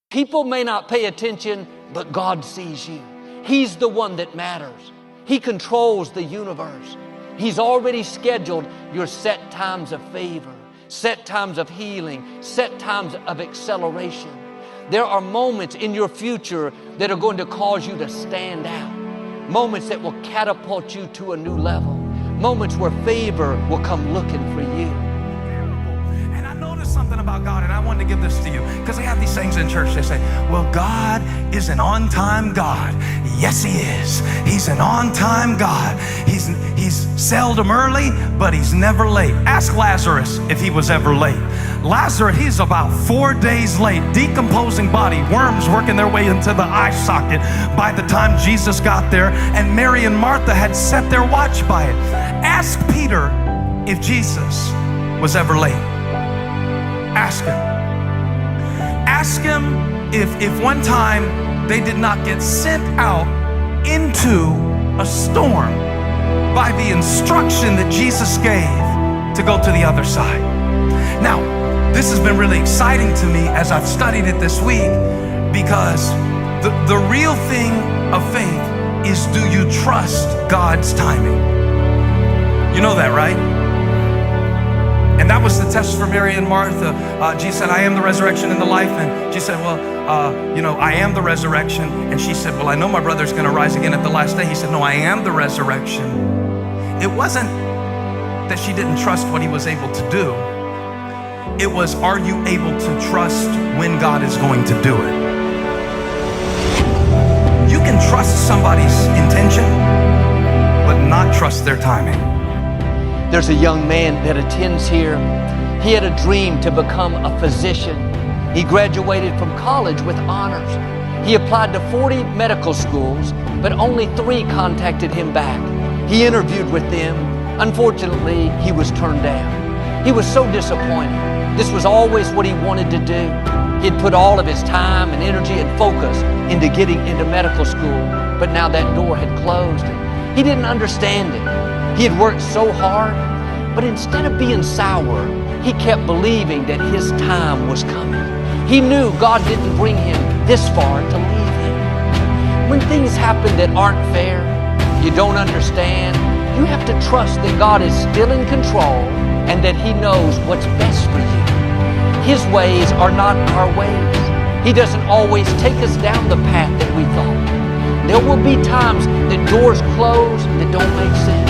People may not pay attention, but God sees you. He's the one that matters. He controls the universe. He's already scheduled your set times of favor, set times of healing, set times of acceleration. There are moments in your future that are going to cause you to stand out. Moments that will catapult you to a new level. Moments where favor will come looking for you. And I noticed something about God, and I wanted to give this to you, because they have these things in church. They say, well, God is an on-time God. Yes, He is. He's an on-time God. He's seldom early, but He's never late. Ask Lazarus if he was ever late. Lazarus, he's about 4 days late, decomposing body, worms working their way into the eye socket by the time Jesus got there, and Mary and Martha had set their watch by it. Ask Peter if Jesus was ever late. Ask him. Ask him if one time they did not get sent out into a storm by the instruction that Jesus gave to go to the other side. Now, this has been really exciting to me as I've studied it this week, because the real thing of faith is, do you trust God's timing? You know that, right? And that was the test for Mary and Martha. Jesus said, I am the resurrection and the life. And she said, well, I am the resurrection. And she said, well, I know my brother's going to rise again at the last day. He said, no, I am the resurrection. It wasn't that she didn't trust what He was able to do. It was, are you able to trust when God is going to do it? You can trust somebody's intention, but not trust their timing. There's a young man that attends here. He had a dream to become a physician. He graduated from college with honors. He applied to 40 medical schools, but only 3 contacted him back. He interviewed with them. Unfortunately, he was turned down. He was so disappointed. This was always what he wanted to do. He had put all of his time and energy and focus into getting into medical school, but now that door had closed. He didn't understand it. He had worked so hard, but instead of being sour, he kept believing that his time was coming. He knew God didn't bring him this far to leave him. When things happen that aren't fair, you don't understand, you have to trust that God is still in control and that He knows what's best for you. His ways are not our ways. He doesn't always take us down the path that we thought. There will be times that doors close that don't make sense.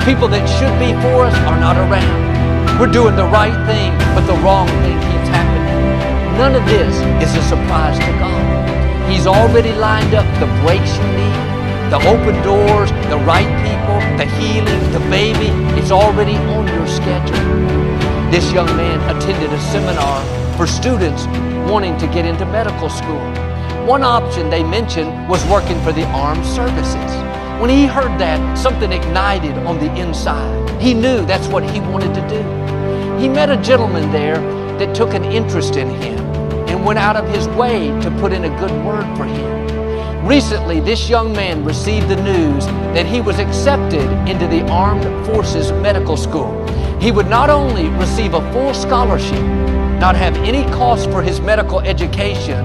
People that should be for us are not around. We're doing the right thing, but the wrong thing keeps happening. None of this is a surprise to God. He's already lined up the breaks you need, the open doors, the right people, the healing, the baby. It's already on your schedule. This young man attended a seminar for students wanting to get into medical school. One option they mentioned was working for the armed services. When he heard that, something ignited on the inside. He knew that's what he wanted to do. He met a gentleman there that took an interest in him and went out of his way to put in a good word for him. Recently, this young man received the news that he was accepted into the Armed Forces Medical School. He would not only receive a full scholarship, not have any cost for his medical education,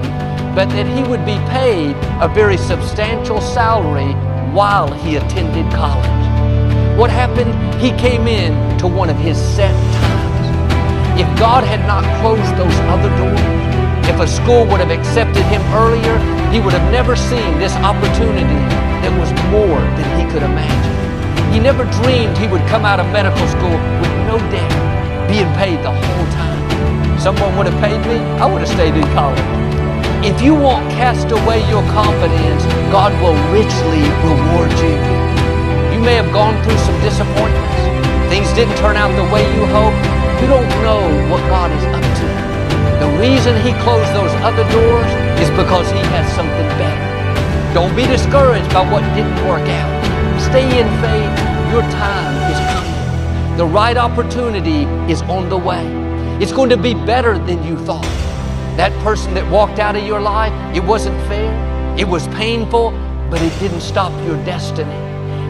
but that he would be paid a very substantial salary while he attended college. What happened? He came in to one of his set times. If God had not closed those other doors, if a school would have accepted him earlier, he would have never seen this opportunity that was more than he could imagine. He never dreamed he would come out of medical school with no debt, being paid the whole time. Someone would have paid me, I would have stayed in college. If you won't cast away your confidence, God will richly reward you. You may have gone through some disappointments. Things didn't turn out the way you hoped. You don't know what God is up to. The reason He closed those other doors is because He has something better. Don't be discouraged by what didn't work out. Stay in faith. Your time is coming. The right opportunity is on the way. It's going to be better than you thought. That person that walked out of your life, it wasn't fair. It was painful, but it didn't stop your destiny.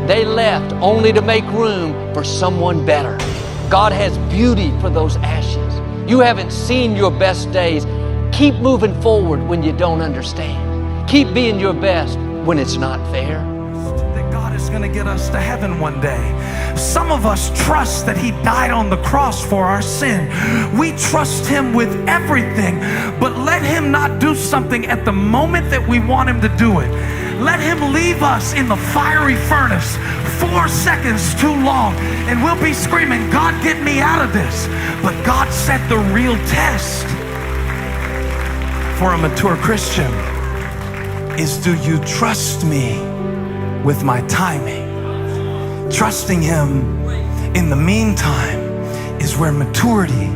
They left only to make room for someone better. God has beauty for those ashes. You haven't seen your best days. Keep moving forward when you don't understand. Keep being your best when it's not fair. That God is going to get us to heaven one day. Some of us trust that He died on the cross for our sin. We trust Him with everything, but let Him not do something at the moment that we want Him to do it. Let Him leave us in the fiery furnace 4 seconds too long, and we'll be screaming, God, get me out of this. But God set the real test for a mature Christian is, do you trust me with my timing? Trusting Him in the meantime is where maturity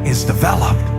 is developed.